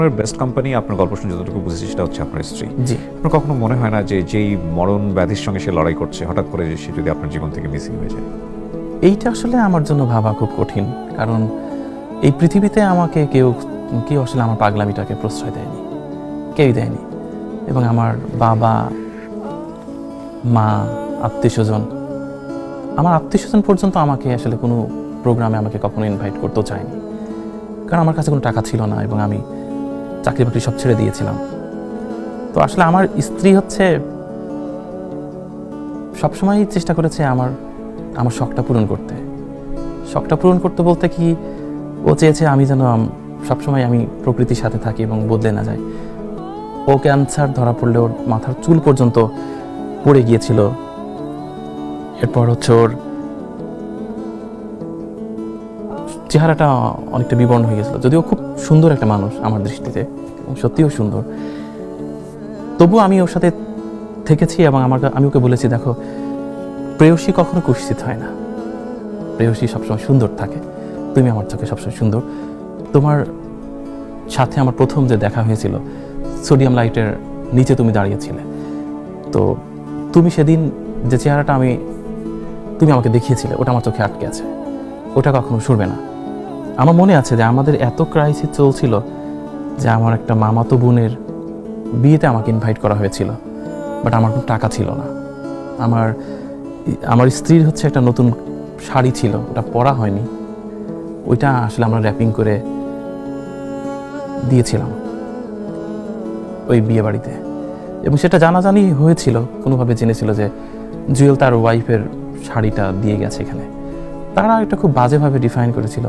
আপনার best company আপনার গল্প শুনে যতটুকু বুঝেছি সেটা হচ্ছে আপনার স্ত্রী। জি। আপনার কখনো মনে হয় না যে যেই মরণ ব্যাধির সঙ্গে সে লড়াই করছে হঠাৎ করে সে যদি আপনার জীবন থেকে মিসিং হয়ে যায়? এইটা আসলে আমার জন্য ভাবা খুব কঠিন, কারণ এই পৃথিবীতে আমাকে কেউ কেউ আসলে আমার পাগলামিটাকে প্রশ্রয় দেয়নি, কেউই দেয়নি। এবং আমার বাবা, মা, আত্মীয়স্বজন, আমার আত্মীয়স্বজন পর্যন্ত আমাকে আসলে কোনো প্রোগ্রামে আমাকে কখনো ইনভাইট করতেও চায়নি, কারণ আমার কাছে কোনো টাকা ছিল না এবং আমি চাকরি বাকরি সব ছেড়ে দিয়েছিলাম। তো আসলে আমার স্ত্রী হচ্ছে সবসময়ই চেষ্টা করেছে আমার আমার শখটা পূরণ করতে। শখটা পূরণ করতে বলতে কি, ও চেয়েছে আমি যেন সবসময় আমি প্রকৃতির সাথে থাকি এবং বদলে না যাই। ও ক্যান্সার ধরা পড়লে ওর মাথার চুল পর্যন্ত পড়ে গিয়েছিল। এরপর হচ্ছে ওর চেহারাটা অনেকটা বিবর্ণ হয়ে গেছিল, যদিও খুব সুন্দর একটা মানুষ আমার দৃষ্টিতে, এবং সত্যিও সুন্দর। তবুও আমি ওর সাথে থেকেছি এবং আমি ওকে বলেছি, দেখো, প্রেয়সী কখনো কুৎসিত হয় না, প্রেয়সী সবসময় সুন্দর থাকে। তুমি আমার চোখে সবসময় সুন্দর। তোমার সাথে আমার প্রথম যে দেখা হয়েছিল, সোডিয়াম লাইটের নিচে তুমি দাঁড়িয়েছিলে, তো তুমি সেদিন যে চেহারাটা তুমি আমাকে দেখিয়েছিলে, ওটা আমার চোখে আটকে আছে, ওটা কখনো সরবে না। আমার মনে আছে যে আমাদের এত ক্রাইসিস চলছিল যে আমার একটা মামাতো বোনের বিয়েতে আমাকে ইনভাইট করা হয়েছিল, বাট আমার কোনো টাকা ছিল না। আমার স্ত্রীর হচ্ছে একটা নতুন শাড়ি ছিল, ওটা পরা হয়নি, ওইটা আসলে আমরা র্যাপিং করে দিয়েছিলাম ওই বিয়ে বাড়িতে, এবং সেটা জানাজানি হয়েছিল, কোনোভাবে জেনেছিল যে জুয়েল তার ওয়াইফের শাড়িটা দিয়ে গেছে এখানে। তারা এটা খুব বাজেভাবে ডিফাইন করেছিল।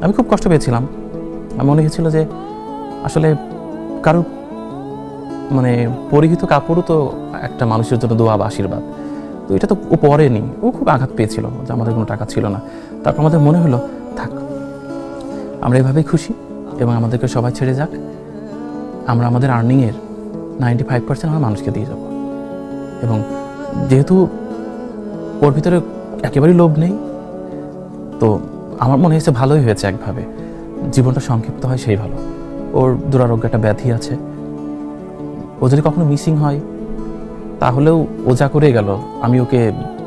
আমি খুব কষ্ট পেয়েছিলাম। আমার মনে হয়েছিল যে আসলে কারো পরিহিত কাপড়ও তো একটা মানুষের জন্য দোয়া বা আশীর্বাদ, তো এটা তো ও পরেনি। ও খুব আঘাত পেয়েছিল যে আমাদের কোনো টাকা ছিল না। তারপর আমাদের মনে হলো, থাক, আমরা এভাবেই খুশি এবং আমাদেরকে সবাই ছেড়ে যাক, আমরা আমাদের আর্নিংয়ের 95% আমরা মানুষকে দিয়ে যাব। এবং যেহেতু ওর ভিতরে একেবারেই লোভ নেই, তো আমার মনে হয়েছে ভালোই হয়েছে, একভাবে জীবনটা সংক্ষিপ্ত হয় সেই ভালো। ওর দুরারোগ্য একটা ব্যাধি আছে, ও যদি কখনো মিসিং হয় তাহলেও ও যা করে গেল, আমি ওকে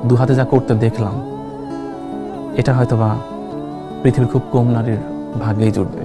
দু হাতে যা করতে দেখলাম, এটা হয়তো বা পৃথিবীর খুব কম নারীর ভাগ্যেই জুটবে।